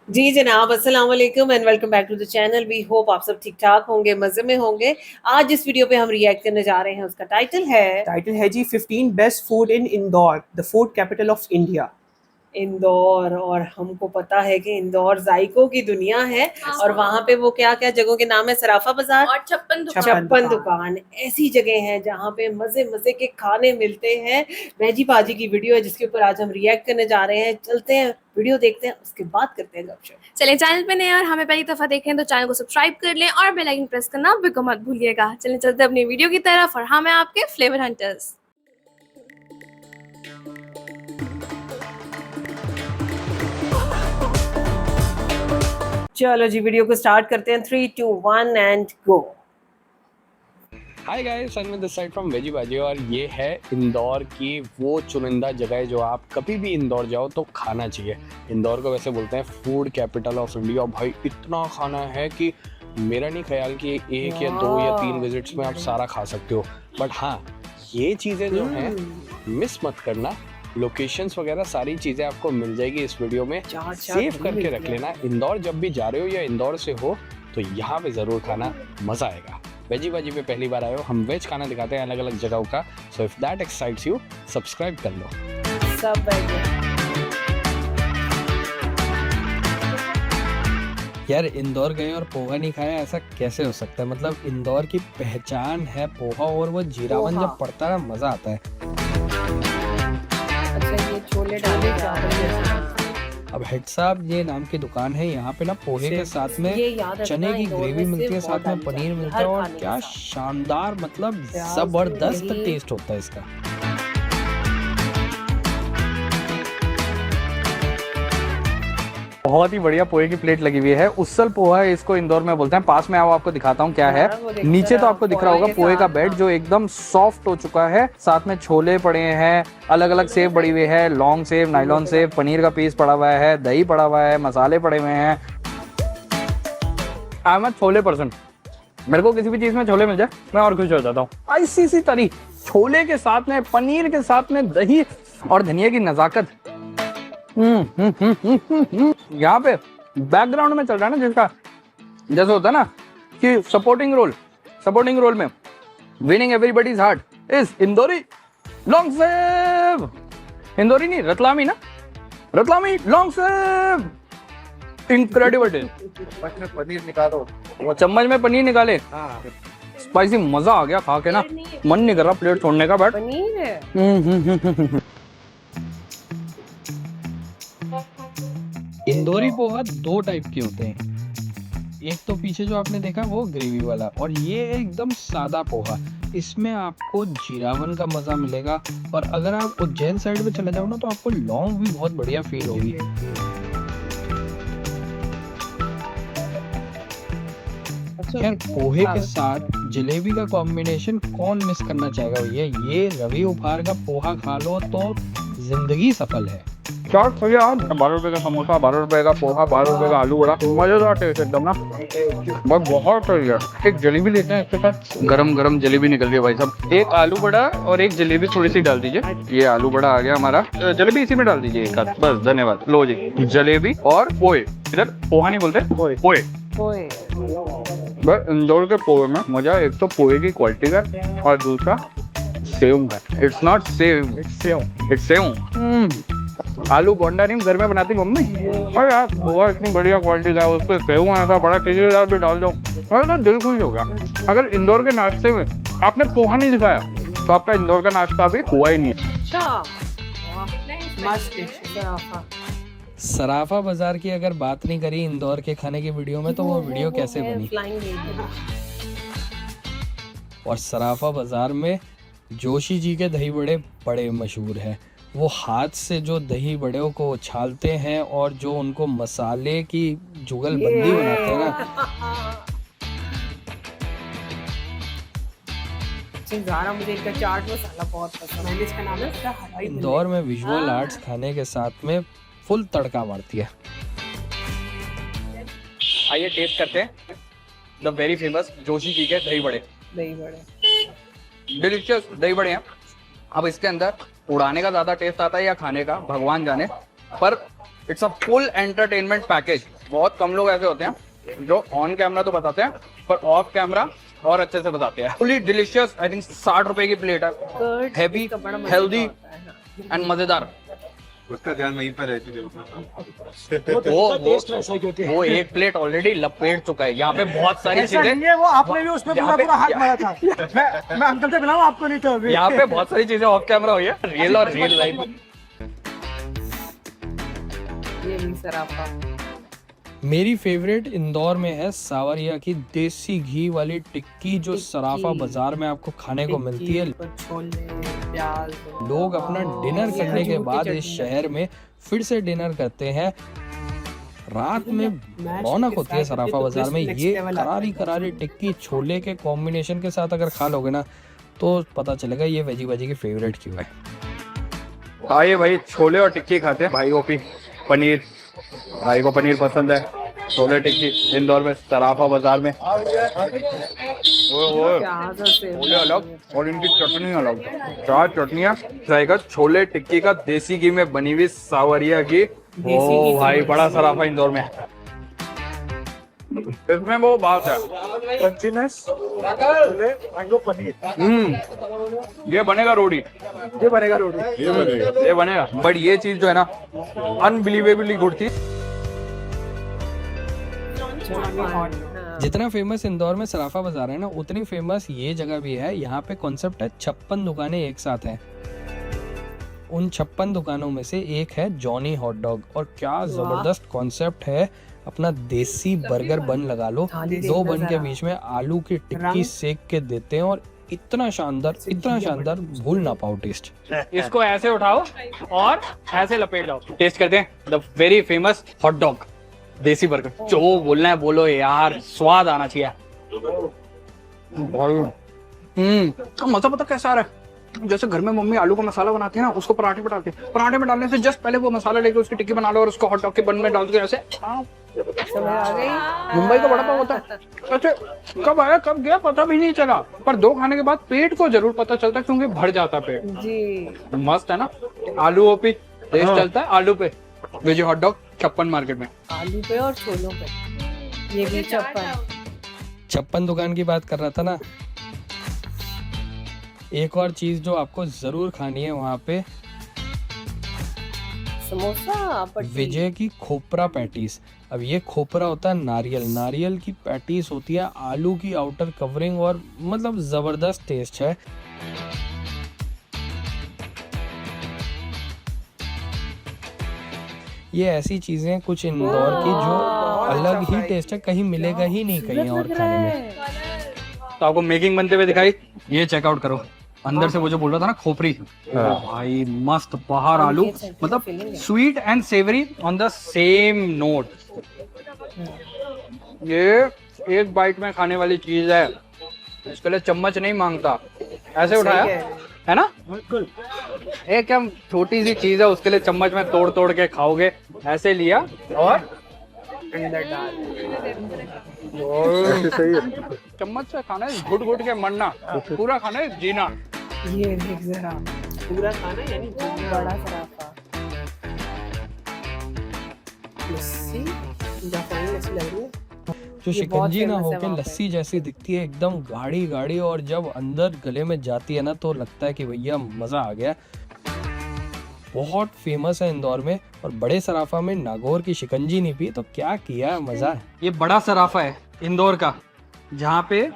जी जनाब, अस्सलाम वालेकुम and welcome back to the channel. We hope आप सब ठीक ठाक होंगे, मज़े में होंगे। आज जिस वीडियो पे हम रिएक्ट करने जा रहे हैं उसका टाइटल है जी 15 best food in Indore, the food capital of India. Indore. और हमको पता है कि इंदौर जायकों की दुनिया है। और वहाँ पे वो क्या क्या जगहों के नाम है, सराफा बाजार और छप्पन छप्पन दुकान। ऐसी जगह है जहाँ पे मजे मजे के खाने मिलते हैं। मैजी बाजी की वीडियो है जिसके ऊपर आज हम रिएक्ट करने जा रहे हैं। चलते हैं, वीडियो देखते हैं, उसके बाद करते हैं गपशप। चलिए, चैनल पे नए और हमें पहली दफा देखें तो चैनल को सब्सक्राइब कर लें और बेल आइकन प्रेस करना बिल्कुल मत भूलिएगा। चलिए चलते हैं अपनी वीडियो की तरफ और हम हैं आपके फ्लेवर हंटर्स। चलो जी, वीडियो को स्टार्ट करते हैं। 3, 2, 1 and go. Hi guys, Sanmit this side from veggie Baazi. और ये है इंदौर की वो चुनिंदा जगह जो आप कभी भी इंदौर जाओ तो खाना चाहिए। इंदौर को वैसे बोलते हैं फूड कैपिटल ऑफ इंडिया। भाई इतना खाना है कि मेरा नहीं ख्याल कि 1 या 2 या 3 विजिट्स में आप सारा खा सकते हो। बट हाँ, ये चीज़ें जो हैं मिस मत करना। लोकेशंस वगैरह सारी चीज़ें आपको मिल जाएगी इस वीडियो में। सेव करके रख लेना। इंदौर जब भी जा रहे हो या इंदौर से हो तो यहाँ पे ज़रूर खाना, मज़ा आएगा। वेजी बाजी पे पहली बार आए हो, हम वेज खाना दिखाते हैं अलग अलग जगहों का। So if that excites you, subscribe कर लो। सब यार, इंदौर गए और पोहा नहीं खाया, ऐसा कैसे हो सकता है? मतलब इंदौर की पहचान है पोहा, और वो जीरावन जब पड़ता है ना, मजा आता है। अच्छा, ये छोले डाले जा रहे हैं। अब हेड साहब ये नाम की दुकान है। यहाँ पे ना पोहे के साथ में चने की ग्रेवी मिलती है, साथ में पनीर मिलता है, और क्या शानदार, मतलब जबरदस्त टेस्ट होता है इसका। बहुत ही बढ़िया पोहे की प्लेट लगी हुई है। उसल पोहा है इसको इंदौर में बोलते हैं। पास में आओ, आपको दिखाता हूँ क्या है। नीचे तो आपको दिख रहा होगा पोहे का बेड जो एकदम सॉफ्ट हो चुका है। साथ में छोले पड़े हैं, अलग अलग सेव पड़ी हुई है, long save, nylon save, paneer का पीस पड़ा हुआ है, दही पड़ा हुआ है, मसाले पड़े हुए हैं। I am a chole person. मेरे को किसी भी चीज में छोले मिल जाए मैं और खुश हो जाता हूँ। ऐसी सी तरी छोले के साथ में, पनीर के साथ में दही और धनिया की नजाकत। यहाँ पे बैकग्राउंड में चल रहा है ना, जिसका जैसे होता है ना कि सपोर्टिंग रोल में विनिंग एवरीबॉडीज हार्ट इज इंदौरी लॉन्ग सेव। इंदौरी नहीं, रतलामी ना, रतलामी लॉन्ग सेव। Incredible taste. पनीर निकालो, वो चम्मच में पनीर निकाले। स्पाइसी मजा आ गया खा के ना, मन नहीं कर रहा प्लेट छोड़ने का। बैठ पनीर है। इंदौरी पोहा दो टाइप के होते हैं। एक तो पीछे जो आपने देखा वो ग्रेवी वाला, और ये एकदम सादा पोहा। इसमें आपको जीरावन का मजा मिलेगा। और अगर आप उज्जैन साइड में चले जाओ ना तो आपको लौंग भी बहुत बढ़िया फील होगी। यार, पोहे के साथ जलेबी का कॉम्बिनेशन कौन मिस करना चाहेगा भैया। ये रवि उपहार का पोहा खा लो तो जिंदगी सफल है। चाट भैया, 12 रुपए का समोसा, 12 रुपए का पोहा, 12 रुपए का आलू बड़ा, मजेदार टेस्ट एकदम ना। बहुत सही है। एक जलेबी लेते हैं इसके साथ। गरम गरम जलेबी निकल रही है भाई साहब। एक आलू बड़ा और एक जलेबी थोड़ी सी डाल दीजिए। ये आलू बड़ा आ गया हमारा, जलेबी इसी में डाल दीजिए एक आध, बस। धन्यवाद। लो जी, जलेबी और पोहे। इधर पोहा नहीं बोलते, पोहे। बस इंदौर के पोहे में मजा, एक तो पोहे की क्वालिटी का और दूसरा सेव है। It's not save, it's save. आलू बोंडा नहीं घर में बनाती मम्मी। और यार पोहा इतनी बढ़िया क्वालिटी का, उस पर सेव आया था, बड़ा टेस्टीदार भी डाल दो, और ना दिल खुश हो गया। अगर इंदौर के नाश्ते में आपने पोहा नहीं दिखाया तो आपका इंदौर का नाश्ता अभी हुआ ही नहीं है। सराफा बाजार की अगर बात नहीं करी इंदौर के खाने की वीडियो में तो वो वीडियो कैसे बनी। और सराफा बाजार में जोशी जी के दही बड़े बड़े मशहूर हैं। वो हाथ से जो दही बड़ों को उछालते हैं और जो उनको मसाले की जुगलबंदी बनाते हैं ना। मुझे इनका चाट मसाला बहुत पसंद है। इसका नाम है इंदौर में विजुअल आर्ट्स खाने के साथ में फुल तड़का मारती है। आइए टेस्ट करते हैं the very famous Joshi ji के दही बड़े। डिलीशियस दही बड़े हैं। अब इसके अंदर उड़ाने का ज्यादा टेस्ट आता है या खाने का, भगवान जाने, पर it's a full entertainment package. बहुत कम लोग ऐसे होते हैं जो ऑन कैमरा तो बताते हैं पर ऑफ कैमरा और अच्छे से बताते हैं। फुली डिलीशियस, आई थिंक 60 रुपए की प्लेट है, कर्ड हैवी, इसका बड़ा मजा हेल्दी होता है, हाँ। एंड मजेदार। उसका ध्यान वहीं पर रहती है। वो एक प्लेट ऑलरेडी लपेट चुका है। यहाँ पे बहुत सारी ऐसा चीजें, नहीं है, वो आपने भी उसमें यहाँ पूरा पूरा हाथ पे- मारा था। मैं अंकल से मिलाऊं आपको, नहीं तो अभी। यहाँ पे बहुत सारी चीजें ऑफ कैमरा हुई है, रियल और रियल लाइफ। ये भी सराफा। मेरी फेवरेट इंदौर में है सावरिया की देसी घी वाली टिक्की, जो सराफा बाजार में आपको खाने को मिलती है। छोले, प्याज, लोग अपना डिनर करने के खजूर की बाद इस चटनी। शहर में फिर से डिनर करते हैं। रात में रौनक होती है सराफा बाजार में। ये करारी करारी टिक्की छोले के कॉम्बिनेशन के साथ अगर खा लोगे ना तो पता चलेगा ये वेजी बाजी की फेवरेट क्यों है। आइए भाई, छोले और टिक्की खाते हैं। भाई ओपी पनीर, भाई को पनीर पसंद है। छोले टिक्की इंदौर में सराफा बाजार में। प्याज से छोले अलग और इनकी चटनी अलग। चार चटनियाँ ट्राई कर। छोले टिक्की का देसी घी में बनी हुई सावरिया की। ओ भाई, बड़ा सराफा इंदौर में। इसमें वो बात है, क्रंचीनेस, छोले, मैंगो पनीर, ये बनेगा रोटी, ये बनेगा रोटी। ये बनेगा। बट ये चीज जो है ना, अनबिलीवेबली गुड थी। जितना फेमस इंदौर में सराफा बाजार है ना, उतनी फेमस ये जगह भी है। यहाँ पे कॉन्सेप्ट है 56 दुकानें एक साथ हैं। उन 56 दुकानों में से एक है जॉनी हॉट डॉग, और क्या जबरदस्त कॉन्सेप्ट है। अपना देसी बर्गर बन लगा लो, दो बन के बीच में आलू की टिक्की सेक के देते हैं, और इतना शानदार भूल ना पाओ टेस्ट। इसको ऐसे उठाओ और ऐसे लपेट लो। टेस्ट करते हैं the very famous hot dog देसी बर्गर। जो बोलना है बोलो यार, स्वाद आना चाहिए। मजा पता कैसा आ रहा है? जैसे घर में मम्मी आलू का मसाला बनाती है ना, उसको पराठे में डालती है। पराठे में डालने से जस्ट पहले वो मसाला लेके उसकी टिक्की बना लो और उसको हॉट डॉग के बन में डाल के ऐसे। समझ आ गई। मुंबई का बड़ा पाव होता है अच्छा, कब आया कब गया पता भी नहीं चला, पर दो खाने के बाद पेट को जरूर पता चलता है, क्योंकि भर जाता पेट। जी मस्त है ना। आलू ओपी टेस्ट चलता है आलू पे। वेजी हॉट डॉग 56 मार्केट में। आलू पे और छोलों पे। ये भी 56। दुकान की बात कर रहा था ना। एक और चीज जो आपको जरूर खानी है वहाँ पे, समोसा, पट्टी। विजय की खोपरा पैटीज। अब ये खोपरा होता है नारियल की पैटीज होती है, आलू की आउटर कवरिंग, और मतलब जबरदस्त टेस्ट है। ये ऐसी चीजें कुछ इंदौर की जो अलग ही टेस्ट है, कहीं मिलेगा ही नहीं कहीं और खाने में। तो आपको मेकिंग बनते हुए दिखाई, ये चेकआउट करो। अंदर से वो जो बोल रहा था ना खोपरी, भाई मस्त। बाहर आलू, मतलब sweet and savoury on the same note. ये एक बाइट में खाने वाली चीज है, इसके लिए चम्मच नहीं मांगता। ऐसे उठाया है ना, बिल्कुल। एक क्या छोटी सी चीज है, उसके लिए चम्मच में तोड़ तोड़ के खाओगे। ऐसे लिया और अंदर डाल। सही है। चम्मच से खाना है, घुट घुट के मरना। पूरा खाना है, जीना। ये देख जरा, पूरा खाना यानी बड़ा सराफा। लस्सी, जापानी लस्सी लग रही है। जो ये बहुत शिकंजी ना famous है होके वहाँ पे। लस्सी जैसी दिखती है, एकदम गाढ़ी गाढ़ी, और जब अंदर गले में जाती है ना तो लगता है कि भैया मजा आ गया। बहुत फेमस है इंदौर में। और बड़े सराफा में नागौर की शिकंजी नहीं पी तो क्या किया, मजा है। ये बड़ा सराफा है इंदौर का, जहाँ पे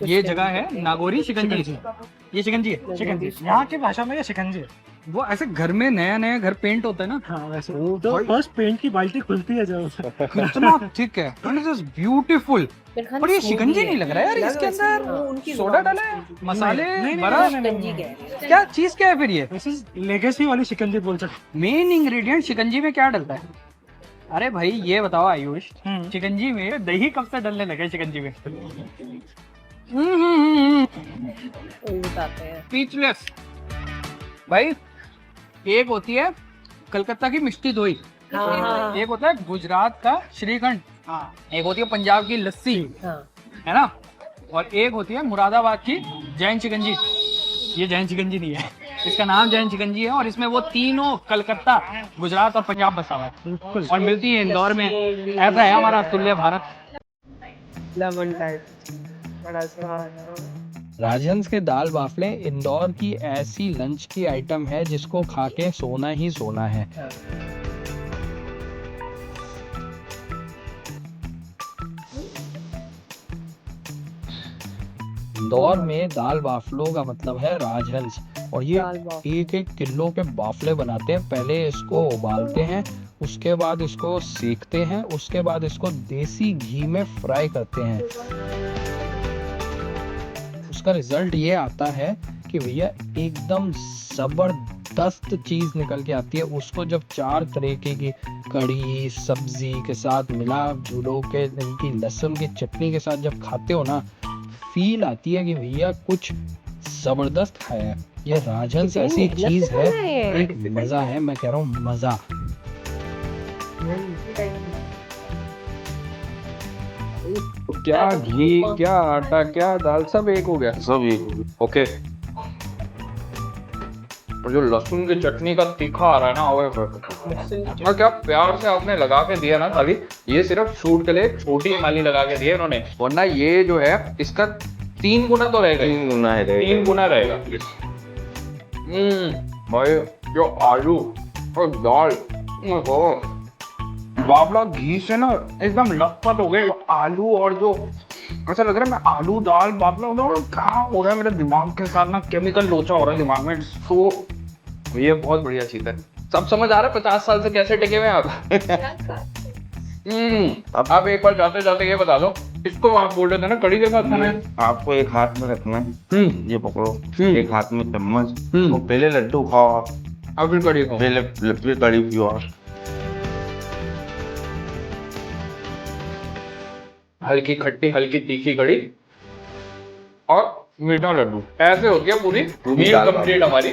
ये जगह है नागौरी शिकंजी। ये शिकंजी है। शिकंजी, यहाँ की भाषा में ये शिकंजी है। वो ऐसे घर में नया नया घर पेंट होता है ना, हाँ वैसे तो फर्स्ट पेंट की बाल्टी खुलती है जब। कितना थिक है, ब्यूटीफुल। पर ये शिकंजी नहीं लग रहा है यार, इसके अंदर सोडा डाला है, मसाले, बर्फ, शिकंजी कह रहे हैं। क्या चीज क्या है फिर ये? लेगेसी वाली शिकंजी बोल सकते। मेन इंग्रेडिएंट शिकंजी में क्या डलता है? अरे भाई ये बताओ आयुष, शिकंजी में दही कब से डलने लगे शिकंजी में? वही बताते हैं। स्पीचलेस भाई। एक होती है कलकत्ता की मिष्टी दोई, हाँ, एक होता है गुजरात का श्रीखंड, एक होती है पंजाब की लस्सी, हाँ। है ना, और एक होती है मुरादाबाद की जैन शिकंजी। ये जैन शिकंजी नहीं है, इसका नाम जैन चिकनजी है और इसमें वो तीनों कलकत्ता, गुजरात और पंजाब बसा हुआ है और मिलती है इंदौर में। ऐसा है हमारा तुल्य भारत। लेमन टाइप बड़ा सा। राजहंस के दाल बाफले इंदौर की ऐसी लंच की आइटम है जिसको खा के सोना ही सोना है। इंदौर में दाल बाफलों का मतलब है राजहंस और ये एक एक किलो के बाफले बनाते हैं। पहले इसको उबालते हैं, उसके बाद इसको सेकते हैं, उसके बाद इसको देसी घी में फ्राई करते हैं। उसका रिजल्ट ये आता है कि भैया एकदम जबरदस्त चीज निकल के आती है। उसको जब 4 तरीके की कढ़ी सब्जी के साथ मिला जुलो के इनकी लहसुन की चटनी के साथ जब खाते हो ना, फील आती है कि भैया कुछ जबरदस्त खाया है। ये राजहंस ऐसी एक चीज है, एक मजा है, मैं कह रहा हूँ मजा। क्या घी, क्या आटा, क्या दाल, सब एक हो गया। सब एक ओके। और जो लहसुन की चटनी का तीखा आ रहा है ना, और क्या प्यार से आपने लगा के दिया ना थाली। ये सिर्फ शूट के लिए छोटी थाली लगा के दी है इन्होंने, वरना ये जो है इसका 3 गुना तो रहेगा। 3 गुना है, 3 गुना रहेगा। भाई जो आलू और दाल, बाफला घी से ना एकदम लथपथ हो गए। आलू और जो ऐसा लग रहा है मैं आलू दाल बाफला क्या हो रहा है मेरे दिमाग के साथ ना, केमिकल लोचा हो रहा है दिमाग में। सो ये बहुत बढ़िया चीज है। सब समझ आ रहा है 50 साल से कैसे टिके हुए आप। अब एक बार जाते जाते ये बता दो, इसको आप बोल रहे थे ना कड़ी के साथ खाना है। आपको एक हाथ में रखना है, ये पकड़ो, एक हाथ में चम्मच, तो पहले लड्डू खाओ, अब फिर कड़ी खाओ। पहले कड़ी पियो। हल्की खट्टी हल्की तीखी कड़ी और मीठा लड्डू, ऐसे होती है पूरी मील कंप्लीट हमारी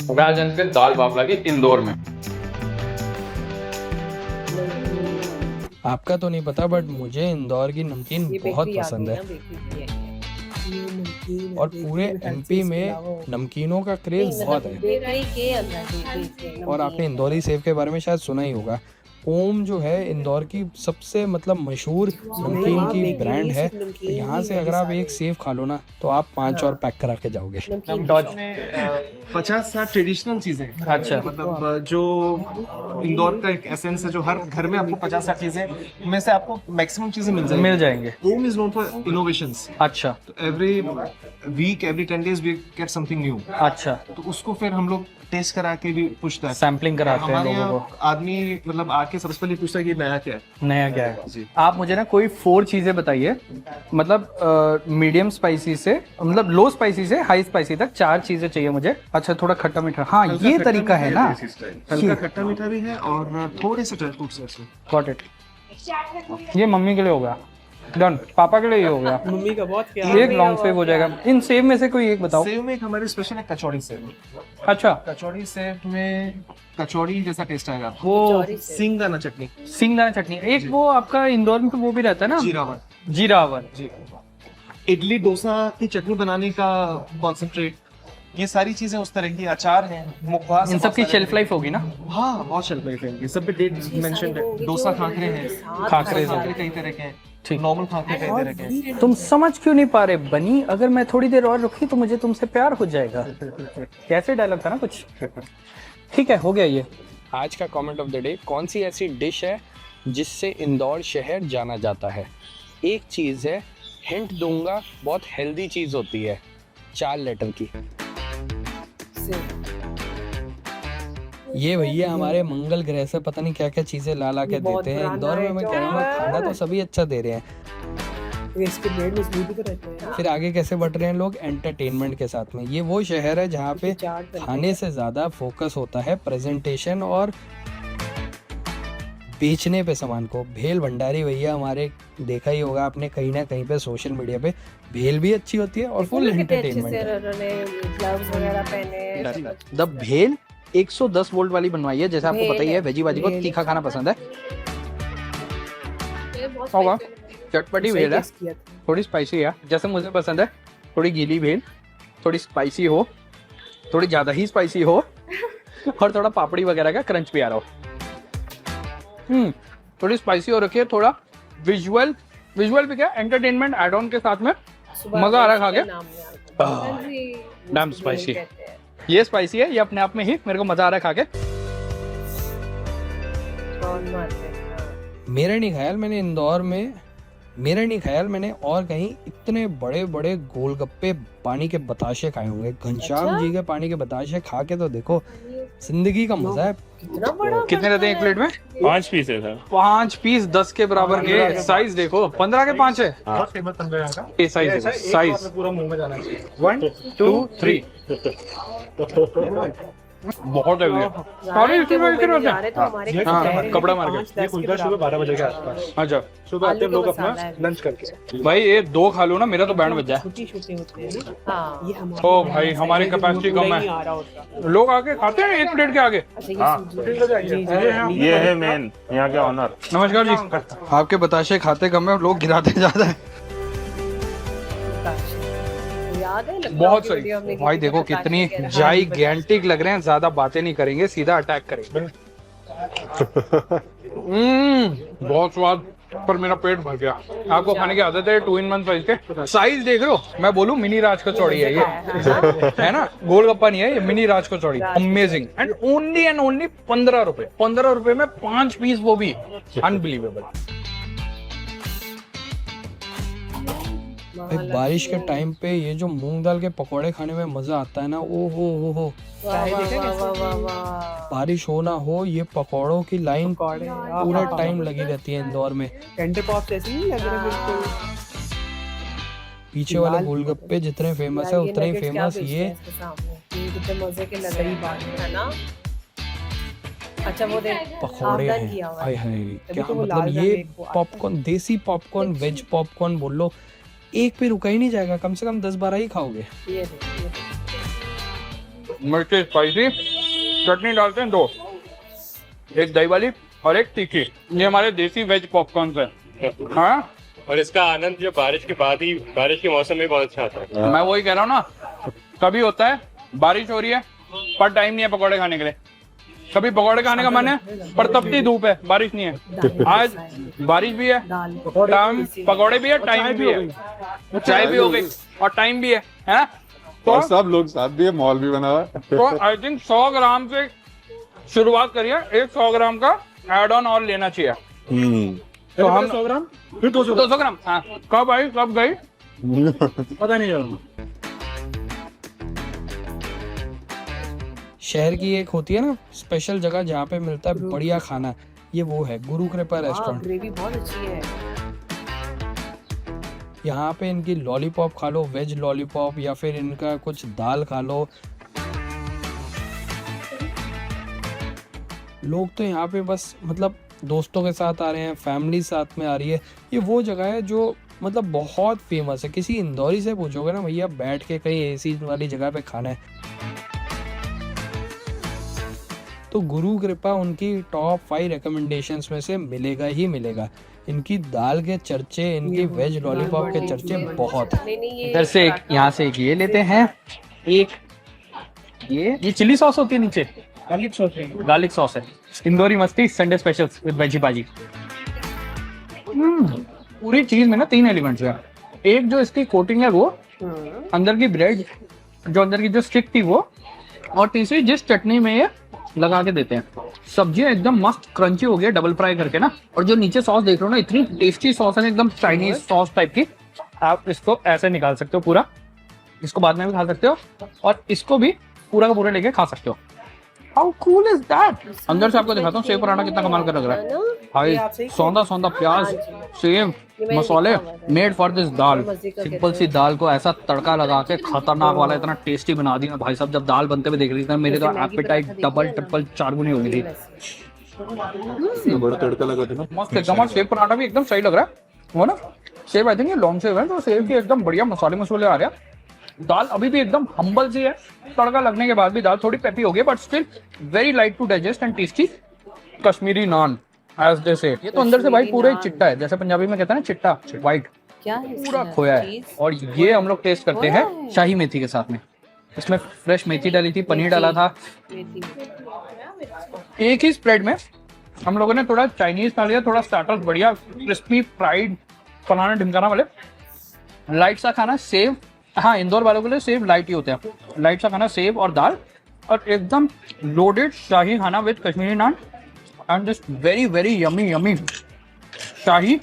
राजहंस के दाल बाफला की इंदौर में। आपका तो नहीं पता बट मुझे इंदौर की नमकीन बहुत पसंद है और पूरे एमपी में नमकीनों का क्रेज बहुत है। बेकरी के अंदर और आपने इंदौरी सेव के बारे में शायद सुना ही होगा। ओम जो है इंदौर की सबसे मतलब मशहूर नमकीन की ब्रांड है। तो यहाँ से अगर आप एक सेव खा लो ना तो आप 5 और पैक करा के जाओगे। डॉज में 50-60 ट्रेडिशनल चीजें। अच्छा। मतलब जो इंदौर का एक एसेंस है, जो हर घर में आपको 50-60 चीजें में से आपको मैक्सिमम चीजें मिल जाएंगे। Om is known for innovations. अच्छा। Every week, every 10 days we get something new. अच्छा। तो उसको फिर हम लोग टेस्ट करा के भी पूछता है, सैम्पलिंग कराते हैं हमारे लोगों यहाँ आदमी मतलब आके सबसे पहले पूछता है कि नया क्या है। नया क्या है। आप मुझे ना कोई 4 चीजें बताइए, मतलब मीडियम स्पाइसी से मतलब लो स्पाइसी से हाई स्पाइसी तक 4 चीजें चाहिए मुझे। अच्छा, थोड़ा खट्टा मीठा। हाँ, ये तरीका है ना। हल्का खट्टा मीठा भी है और थोड़े से ड्राई फ्रूट्स है इसमें। Got it. ये मम्मी के लिए हो गया, डन। पापा के लिए ये हो गया। मम्मी का बहुत प्यार। एक लॉन्ग सेव हो जाएगा। इन सेव में से कोई एक बताओ। सेव में एक हमारी स्पेशल है कचौड़ी सेव। अच्छा। कचौड़ी सेव में कचौड़ी जैसा टेस्ट आएगा। वो सिंगदाना चटनी, सिंगदाना चटनी। एक वो आपका इंदौर में वो भी रहता है ना, जीरावर। जीरावर जी। इडली डोसा की चटनी बनाने का कॉन्सेंट्रेट, ये सारी चीजें उस तरह की। अचार है, मुखवास। इन सब की शेल्फ लाइफ होगी ना। हाँ, बहुत शेल्फ लाइफ है। ये सब पे डेट मेंशन्ड है। डोसा खाखरे हैं, खाखरे खाखरे कई तरह के हैं, ठीक। नॉर्मल खाखरे कई तरह के हैं। तुम समझ क्यों नहीं पा रहे बनी? अगर मैं थोड़ी देर और रुकी तो मुझे तुमसे प्यार हो जाएगा। कैसे डायलॉग था ना कुछ। ठीक है, हो गया ये। आज का कमेंट ऑफ द डे, कौन सी ऐसी डिश है जिससे इंदौर शहर जाना जाता है? एक चीज़ है, हिंट दूंगा, बहुत हेल्दी चीज़ होती है, 4 लेटर की। ये भैया हमारे मंगल ग्रह से पता नहीं क्या क्या चीजें ला ला के देते हैं इंदौर में। मैं कह रहा हूँ खाना तो सभी अच्छा दे रहे हैं, इसके ब्रेड में भी तो रहते हैं। फिर आगे कैसे बढ़ रहे हैं लोग एंटरटेनमेंट के साथ में। ये वो शहर है जहाँ पे खाने से ज्यादा फोकस होता है प्रेजेंटेशन और बेचने पे सामान को। भेल भंडारी भैया हमारे, देखा ही होगा आपने कहीं ना कहीं पे सोशल मीडिया पे, भेल भी अच्छी होती है और फुल एंटरटेनमेंट है। द भेल 110 वोल्ट वाली बनवाई है, जैसे आपको पता ही है वेजी बाजी को तीखा खाना पसंद है। होगा चटपटी भेल है, थोड़ी स्पाइसी है जैसे मुझे पसंद है, थोड़ी गीली भेल, थोड़ी स्पाइसी हो थोड़ी ज्यादा ही स्पाइसी हो और थोड़ा पापड़ी वगैरह का क्रंच भी आ रहा हो। थोड़ी स्पाइसी हो रखी है, थोड़ा विजुअल भी क्या एंटरटेनमेंट एड ऑन के साथ में मजा आ रहा है खा के। डैम स्पाइसी, ये स्पाइसी है, ये अपने आप में ही मेरे को मजा आ रहा है खा के। मेरा नहीं ख्याल मैंने और कहीं इतने बड़े बड़े गोलगप्पे पानी के बताशे खाए होंगे। घनश्याम जी के पानी के बताशे खा के तो देखो, जिंदगी का मजा है। कितना बड़ा कितने रहते हैं एक प्लेट में? 5 पीस है सर। 5 पीस 10 के बराबर के। साइज देखो, 15 के 5 है। ये साइज है, साइज पूरा मुंह में जाना चाहिए। 1 2 3 बहुत है ये। सारे इसी में इतने रहते हैं। हाँ, कपड़ा मार के। ये खुलता है सुबह 12 बजे के आसपास। अच्छा, सुबह आते हैं लोग अपना लंच करके। भाई ये 2 खा लो ना, मेरा तो बैंड बज जाए। छोटे होते हैं ना। हाँ, ओ भाई, हमारी कैपेसिटी कम है, लोग आके खाते हैं एक प्लेट के आगे। ये है मेन यहाँ के ऑनर। नमस्कार जी। आपके बताशे खाते कम है, लोग गिराते ज्यादा है। याद है लखनऊ बहुत की सही वीडियो हमने की भाई, थी, देखो बताशे कितनी के रहा। जाइगैंटिक लग रहे हैं। ज्यादा बातें नहीं करेंगे, सीधा अटैक करेंगे। बहुत स्वाद, पर मेरा पेट भर गया। आपको खाने की आदत है 2 in 1 साइज के। साइज देख रहे हो, मैं बोलूं मिनी राज कचौड़ी है ये, है ना, गोलगप्पा नहीं है ये, mini Raj kachori. Amazing and only 15 रुपए। 15 रुपए में 5 पीस, वो भी अनबिलीवेबल। बारिश के टाइम पे ये जो मूंग दाल के पकौड़े खाने में मजा आता है ना, ओ हो। बारिश हो ना हो, ये पकौड़ों की लाइन पूरा टाइम लगी रहती है इंदौर में। टेंडर पॉप जैसे नहीं लग रहे बिल्कुल। पीछे वाले गोलगप्पे जितने फेमस है उतने ही फेमस ये। कितने मजे के लग रही बात है ना। अच्छा, वो देख पकौड़े सावधान किया हैं, हुआ है। हाय हाय, क्या तो वो मतलब लाल ये रंग एक पॉपकॉर्न, देसी पॉपकॉर्न, वेज पॉपकॉर्न बोल लो, एक पे रुका ही नहीं जाएगा, कम से कम 10-12 ही खाओगे। ये देख। मिर्ची स्पाइसी, चटनी डालते हैं 2, एक दही वाली और एक तीखी। ये हमारे देसी वेज पॉपकॉर्न है। हाँ, और इसका आनंद जो बारिश के बाद ही, बारिश के मौसम में बहुत अच्छा आता है। मैं वही कह रहा हूँ ना, कभी होता है बारिश हो रही है पर टाइम नहीं है पकौड़े खाने के लिए, कभी पकौड़े खाने का मन है पर तपती धूप है, बारिश नहीं है। आज बारिश भी है, टाइम पकौड़े भी है, टाइम भी है, चाय भी हो गई और टाइम भी है ना। तो सब लोग साथ भी है, मॉल भी बना हुआ है। तो आई थिंक 100 ग्राम से शुरुआत करिए, एक 100 ग्राम का एड ऑन और लेना चाहिए। तो हम 100 ग्राम फिर 200 ग्राम। हाँ, कब आई कब गई पता नहीं चला। शहर की एक होती है ना स्पेशल जगह जहाँ पे मिलता है बढ़िया खाना, ये वो है गुरु कृपा रेस्टोरेंट। ग्रेवी बहुत अच्छी है। यहाँ पे इनकी लॉलीपॉप खा लो, वेज लॉलीपॉप, या फिर इनका कुछ दाल खा लो। लोग तो यहाँ पे बस मतलब दोस्तों के साथ आ रहे हैं, फैमिली साथ में आ रही है। ये वो जगह है जो मतलब बहुत फेमस है। किसी इंदौरी से पूछोगे ना, भैया बैठ के कहीं एसी वाली जगह पे खाना है, तो गुरु कृपा उनकी टॉप 5 रिकमेंडेशंस में से मिलेगा ही मिलेगा। इनकी दाल के चर्चे, इनकी वेज लॉलीपॉप के चर्चे बहुत है। इधर से एक, यहाँ से एक ये लेते हैं, एक ये चिली सॉस होती है नीचे, गार्लिक सॉस है। इंदौरी मस्ती संडे स्पेशल्स विद वेजी भाजी। पूरी चीज में ना 3 एलिमेंट्स है। एक जो इसकी कोटिंग है वो, अंदर की ब्रेड, जो अंदर की जो स्टिक थी वो, और तीसरी जिस चटनी में ये लगा के देते हैं। सब्जियां एकदम मस्त क्रंची हो गई डबल फ्राई करके ना, और जो नीचे सॉस देख रहे हो ना, इतनी टेस्टी सॉस है, एकदम चाइनीज सॉस टाइप की। आप इसको ऐसे निकाल सकते हो पूरा, इसको बाद में भी खा सकते हो, और इसको भी पूरा का पूरा लेके खा सकते हो। How cool is that. अंदर से आपको दिखाता हूँ सेव पराठा कितना कमाल कर लग रहा है भाई। सौंधा सौंधा प्याज, सेव, मसाले, made for this dal. Simple सी दाल को ऐसा तड़का लगा के खतरनाक वाला इतना टेस्टी बना दी ना भाई साहब। जब दाल बनते हुए देख रही थी मेरे तो एपेटाइट डबल ट्रिपल 4 गुनी हो गई थी। बड़ा तड़का लगा था ना, मस्त एकदम। और सेव पराठा भी एकदम सही लग रहा है वो ना। सेव आई थिंक ये लॉन्ग सेव है, तो सेव की एकदम बढ़िया मसाले आ रहे हैं। दाल अभी भी एकदम हम्बल सी है, तड़का लगने के बाद भी दाल थोड़ी पेपी हो गई, but still very light to digest and tasty. Kashmiri naan as they say. ये तो अंदर से भाई पूरा ही चिट्टा है, जैसे पंजाबी में कहते हैं ना चिट्टा, व्हाइट, क्या है पूरा खोया है। और ये हम लोग टेस्ट करते हैं शाही मेथी के साथ में। इसमें फ्रेश मेथी डाली थी, पनीर डाला था। मेथी। एक ही स्प्रेड में हम लोगों ने थोड़ा चाइनीज खा लिया, थोड़ा स्टार्टर्स बढ़िया क्रिस्पी फ्राइड फलाना ढिमकाना वाले, लाइट सा खाना सेव। हाँ, इंदौर वालों के लिए सेव लाइट ही होते हैं। लाइट सा खाना सेव और दाल, और एकदम लोडेड शाही खाना with Kashmiri naan and this very very yummy yummy shahi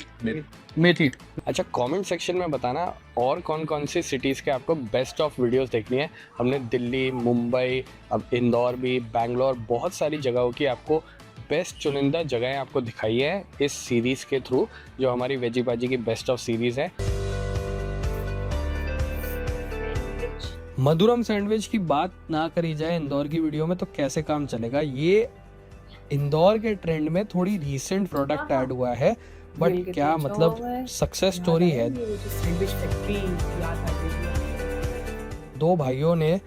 methi. अच्छा, कमेंट सेक्शन में बताना और कौन कौन सी सिटीज़ के आपको बेस्ट ऑफ वीडियोस देखनी है। हमने दिल्ली, मुंबई, अब इंदौर भी, बैंगलोर, बहुत सारी जगहों की आपको बेस्ट चुनिंदा जगहें आपको दिखाई है इस सीरीज़ के थ्रू, जो हमारी वेजी बाजी की बेस्ट ऑफ सीरीज़ है। मधुरम सैंडविच की बात ना करी जाए इंदौर की वीडियो में तो कैसे काम चलेगा। ये इंदौर के ट्रेंड में थोड़ी रीसेंट प्रोडक्ट ऐड हुआ है, बट क्या मतलब सक्सेस स्टोरी है। सैंडविच फैक्ट्री याद आ गई। दो भाइयों ने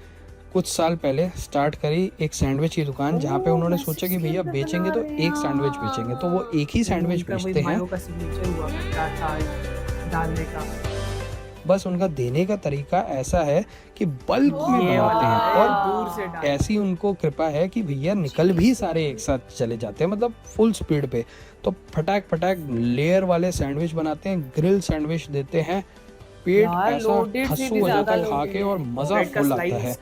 कुछ साल पहले स्टार्ट करी एक सैंडविच की दुकान, जहाँ पे उन्होंने सोचा कि भैया बेचेंगे तो एक सैंडविच बेचेंगे, तो वो एक ही सैंडविच बेचते हैं। का सिग्नेचर हुआ करता था डालने का। बस उनका देने का तरीका ऐसा है कि बल्क में बनाते हैं, और दूर से डाल। ऐसी उनको कृपा है कि भैया निकल भी सारे एक साथ चले जाते हैं, मतलब फुल स्पीड पे। तो फटाक फटाक लेयर वाले सैंडविच बनाते हैं, ग्रिल सैंडविच देते हैं, पेट ऐसा हंसू हो जाता है खा के और मज़ा फुल आता है।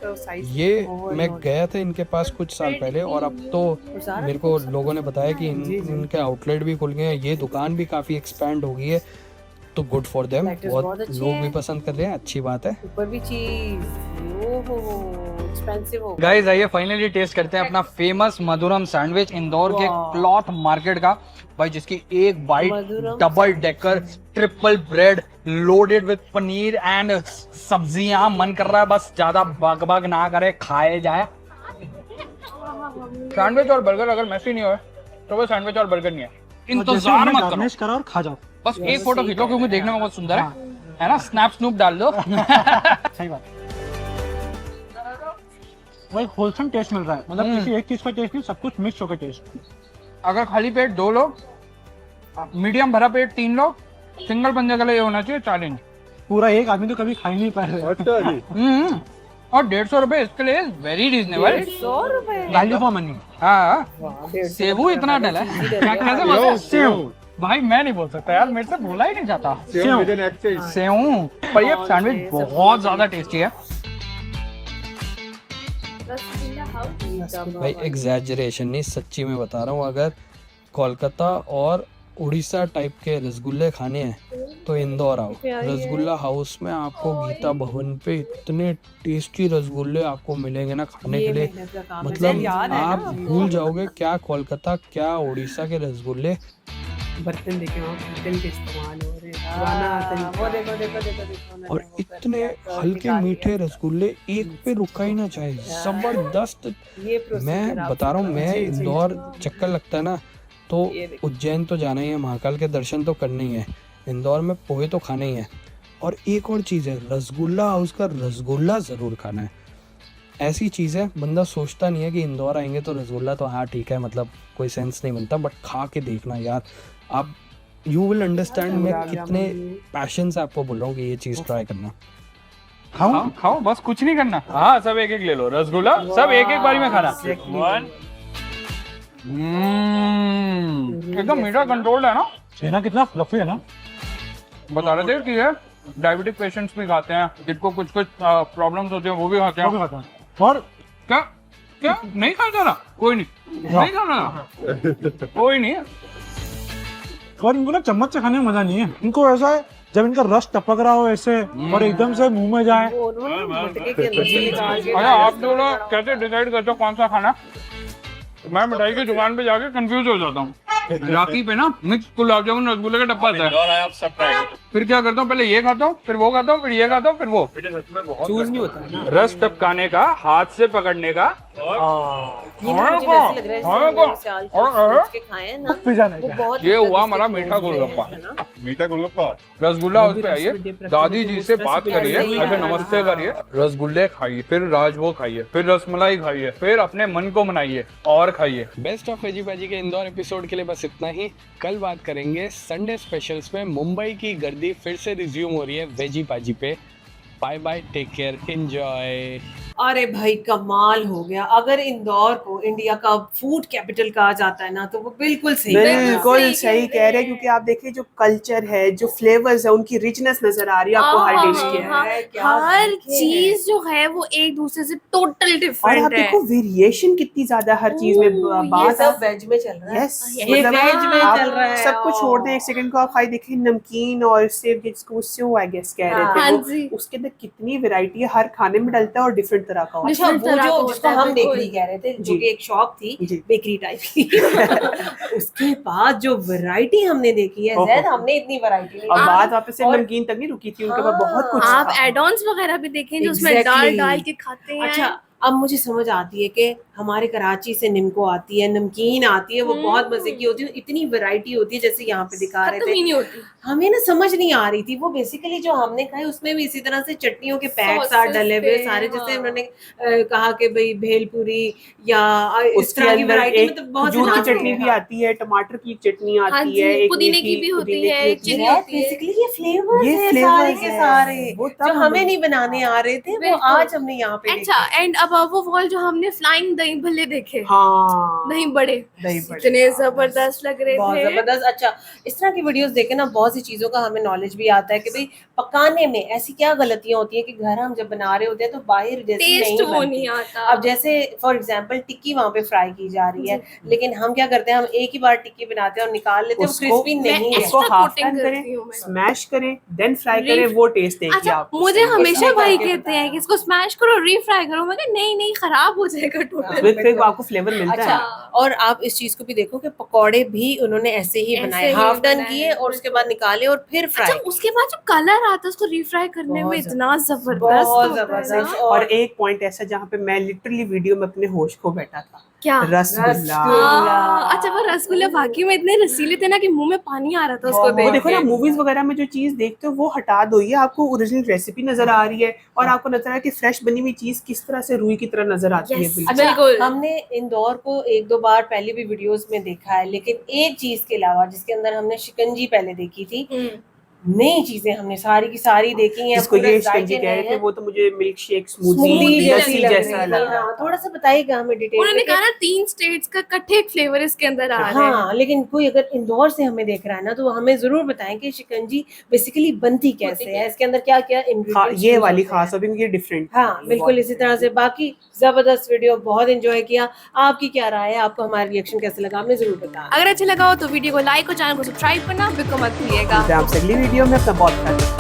ये मैं गया था इनके पास कुछ साल पहले, और अब तो मेरे को लोगों ने बताया कि इनके आउटलेट भी खुल गए हैं, ये दुकान भी काफ़ी एक्सपैंड हो गई है, तो गुड फॉर देम। बहुत लोग भी पसंद कर रहे हैं, अच्छी बात है। ऊपर भी चीज, ओहो एक्सपेंसिव हो। गाइस आइए फाइनली टेस्ट करते हैं अपना फेमस मधुरम सैंडविच इंदौर के क्लॉथ मार्केट का, भाई जिसकी एक bite double decker triple bread loaded with paneer and सब्जियां। मन कर रहा है बस ज्यादा बग ना करे, खाए जाए। सैंडविच और बर्गर अगर मैसी नहीं हो तो वो सैंडविच और बर्गर नहीं है। इंतजार मत करो, करो और खा जाओ। बस एक फोटो खींचो क्योंकि देखने में बहुत सुंदर है ना। स्नैप स्नूप डाल दो। सही बात। वही होलसम टेस्ट मिल रहा है, मतलब किसी एक चीज का टेस्ट नहीं, सब कुछ मिक्स होकर टेस्ट। अगर खाली पेट 2 लोग, मीडियम भरा पेट 3 लोग, सिंगल बंदे के लिए ये होना चाहिए चैलेंज। पूरा एक आदमी तो कभी खा ही नहीं पाए। और 150 रुपए इसके लिए वेरी रीजनेबल। 150 रुपए वैल्यू फॉर मनी। हाँ, सेबू इतना डला है। क्या कैसे बोलते? सेव। भाई मैं नहीं बोल सकता यार, मेरे से बोला ही नहीं जाता। सेव। पर ये सैंडविच बहुत ज्यादा टेस्टी है भाई, एग्जैजरेशन नहीं, सच्ची में बता रहा हूँ। अगर कोलकाता और उड़ीसा टाइप के रसगुल्ले खाने हैं तो इंदौर आओ। रसगुल्ला हाउस में आपको गीता भवन पे इतने टेस्टी रसगुल्ले आपको मिलेंगे ना खाने के लिए, मतलब आप भूल जाओगे क्या कोलकाता क्या उड़ीसा के रसगुल्ले। बर्तन देखे वहाँ बर्तन के इस्तेमाल हो रहे हैं, वो देखो। और इतने हल्के मीठे रसगुल्ले, एक पे रुका ही ना चाहे, जबरदस्त। मैं बता रहा हूँ, मैं इंदौर चक्कर लगता है ना तो उज्जैन तो जाना ही है, महाकाल के दर्शन तो करने ही है, इंदौर में पोहे तो खाने ही है। और एक और चीज़ है, रसगुल्ला हाउस का रसगुल्ला ज़रूर खाना है। ऐसी चीज़ है, बंदा सोचता नहीं है कि इंदौर आएंगे तो रसगुल्ला तो हाँ ठीक है, मतलब कोई सेंस नहीं बनता, बट खा के देखना यार, आप यू विल अंडरस्टैंड मैं कितने पैशन से आपको बोल रहा हूँ कि ये चीज़ ट्राई करना। खाओ खाओ, बस कुछ नहीं करना। हाँ, सब एक एक ले लो रसगुल्ला, सब एक एक बारी में खाना। एकदम मीठा कंट्रोल्ड है ना, छेना कितना फ्लफी है ना। बता रहे थे कि ये डायबिटिक पेशेंट्स भी खाते हैं, जिनको कुछ कुछ प्रॉब्लम्स होती हैं वो भी खाते हैं। और क्या क्या नहीं खाता ना, कोई नहीं खाना, कोई नहीं। और इनको ना चम्मच से खाने में मजा नहीं है, इनको ऐसा है जब इनका रस टपक रहा हो ऐसे और एकदम से मुंह में जाए। अच्छा, आप लोग कैसे डिसाइड करते हो कौन सा खाना? मैं मिठाई की दुकान पे जाके कंफ्यूज हो जाता हूँ। राखी पे ना मिक्स गुलाब जामुन रसगुल्ले का डब्बा आता है, फिर क्या करता हूँ, पहले ये खाता हूँ, फिर वो खाता हूँ, फिर ये खाता हूँ, फिर वो। चूज नहीं होता है। रस टपकाने का, हाथ से पकड़ने का, ये हुआ हमारा मीठा गोलगप्पा। मीठा गोलगप्पा। रसगुल्ला हाउस पे आइए, दादी जी से बात करिए, ऐसे नमस्ते करिए, रसगुल्ले खाइए, फिर राजभोग खाइए, फिर रसमलाई खाइए, फिर अपने मन को मनाइए और खाइए। बेस्ट ऑफ वेजी बाजी के इंदौर एपिसोड के लिए बस इतना ही। कल बात करेंगे संडे स्पेशल्स में। मुंबई की गर्दी फिर से रिज्यूम हो रही है वेजी बाजी पे। Bye bye, take care, enjoy. अरे भाई कमाल हो गया। अगर इंदौर को इंडिया का फूड कैपिटल कहा जाता है ना तो वो बिल्कुल सही है। बिल्कुल सही कह रहे हैं, क्योंकि आप देखिए जो कल्चर है, जो फ्लेवर्स है, उनकी रिचनेस नजर आ रही है आपको हर डिश के हाँ, हर चीज जो है वो एक दूसरे से टोटल और आप डिफरेंट है। देखो वेरिएशन कितनी ज्यादा हर चीज में। ओह, ये बात सब वेज में चल रहा है। यस, ये वेज में चल रहा है। सब कुछ छोड़ दें एक सेकंड को, आप खाई देखिए नमकीन और सेव जिसको स्यू आई गेस कह रहे थे हाँ वो, जी। उसके अंदर कितनी वैरायटी है, हर खाने में डलता है और डिफरेंट तरह का होता अच्छा, Different वो तरह का जो होता जिसको है, हम बिल्कुल। बेकरी कह रहे थे, जो जी। कि एक शॉप थी जी। बेकरी टाइप की उसके बाद जो वैरायटी हमने देखी है, ओहो। जैद हमने इतनी वैरायटी नहीं और देखी। बात वापस से और- नमकीन तक नहीं रुकी थी, उनके पास बहुत कुछ आप था। एड-ऑन्स वगैरह भी देखें जो उसमें Exactly. डाल डाल के खाते हैं। अच्छा, अब मुझे समझ आती है कि हमारे कराची से निम्को आती है, नमकीन आती है, वो बहुत मजे की होती है, इतनी वैरायटी होती है जैसे यहाँ पे दिखा रहे खत्म थे। ही नहीं होती। हमें ना समझ नहीं आ रही थी। वो बेसिकली जो हमने खाए उसमें भी इसी तरह से चटनियों के पैक्स Sauces डले हुए थे, सारे, जैसे हाँ। उन्होंने कहा कि भाई भेलपुरी या इस उसके तरह की अंदर वैरायटी, एक मतलब बहुत खजूर की ज़्यादा चटनी भी आती है, टमाटर की चटनी हाँ आती जी, है, एक पुदीने की मीठी भी होती पुदीने है, की एक होती है। चिली होती है। बेसिकली ये फ्लेवर्स ये है flavors सारे के हैं, सारे वो तब जो हमें हमें- नहीं बनाने आ रहे थे, वो बिल्कुल। आज हमने यहाँ पे अच्छा, देखे। एंड अब वो वॉल जो हमने फ्लाइंग दही भल्ले देखे, हाँ, दही बड़े, दही बड़े। इतने जबरदस्त लग रहे बहुत थे। जबरदस्त। अच्छा, इस तरह की वीडियोस देखे ना बहुत सी चीजों का हमें नॉलेज भी आता है कि भाई पकाने में ऐसी क्या गलतियां होती हैं कि घर हम जब बना रहे होते हैं तो बाहर जैसी टेस्ट नहीं वो बनती। नहीं आता। अब जैसे फॉर एग्जांपल टिक्की वहां पे फ्राई की जा रही है, लेकिन हम क्या करते हैं, हम एक ही बार टिक्की बनाते हैं और निकाल लेते हैं, वो उसको क्रिस्पी मैं नहीं है। उसको extra हाफ coating टर्न करती करें, हूँ मैं। स्मैश करें, देन फ्राई Re- करें, वो टेस्ट देखिए अच्छा, आप। मुझे हमेशा उसने भाई करके कहते हैं बताया। कि इसको स्मैश करो, रीफ्राई करो। मैं कहा नहीं नहीं, खराब हो जाएगा टोटल। फिर आपको फ्लेवर मिलता अच्छा, है। और आप इस चीज को भी देखो कि पकौड़े भी उन्होंने ऐसे ही ऐसे बनाए, ही हाफ डन बनाए, किए और उसके बाद निकाले और फिर अच्छा, फ्राई। उसके बाद जो कलर आता है उसको रीफ्राई करने में बहुत इतना जबरदस्त बहुत होता है ना। जबरदस्त। और एक पॉइंट ऐसा जहाँ पे मैं लिटरली वीडियो में अपने होश खो बैठा था, क्या? रसगुल्ला। अच्छा, वो रसगुल्ले वाकई में इतने रसीले थे ना कि मुंह में पानी आ रहा था उसको वो देख देखो ना, के। मूवीज वगैरह में जो चीज देखते हो वो हटा दो, ये आपको ओरिजिनल रेसिपी नजर आ रही है और आपको नजर आ रहा है कि फ्रेश बनी हुई चीज किस तरह से रुई की तरह नजर आती है। Yes, बिल्कुल। अच्छा, बिल्कुल। हमने इंदौर को एक दो बार पहले भी वीडियोस में देखा है, लेकिन एक चीज के अलावा जिसके अंदर हमने शिकंजी पहले देखी थी, नई चीजें हमने सारी की सारी देखी हैं। जिसको पूरे ये शिकंजी जायके कह रहे नए थे, हैं। वो तो मुझे मिल्क शेक स्मूदी स्मूदी लस्सी जैसी लग जैसा रही लग थी। रहा हाँ, था। थोड़ा सा बताइएगा हमें डिटेल उन्होंने में कहा ना 3 स्टेट्स का इकट्ठे एक फ्लेवर इसके अंदर आ रहा है। हाँ, लेकिन कोई अगर इंदौर से हमें देख रहा है ना तो हमें जरूर बताएं कि शिकंजी बेसिकली बनती कैसे है, इसके अंदर क्या क्या इंग्रेडिएंट्स ये वाली खास हो, ये डिफरेंट। हाँ बिल्कुल इसी तरह से। बाकी जबरदस्त वीडियो, बहुत एंजॉय किया। आपकी क्या राय है, आपको हमारा रिएक्शन कैसे लगा, हमें जरूर बताना। अगर अच्छा लगा हो तो वीडियो को लाइक और चैनल को सब्सक्राइब करना बिल्कुल मत भूलिएगा। आपसे अगली वीडियो में अपना बहुत ख्याल रखिए।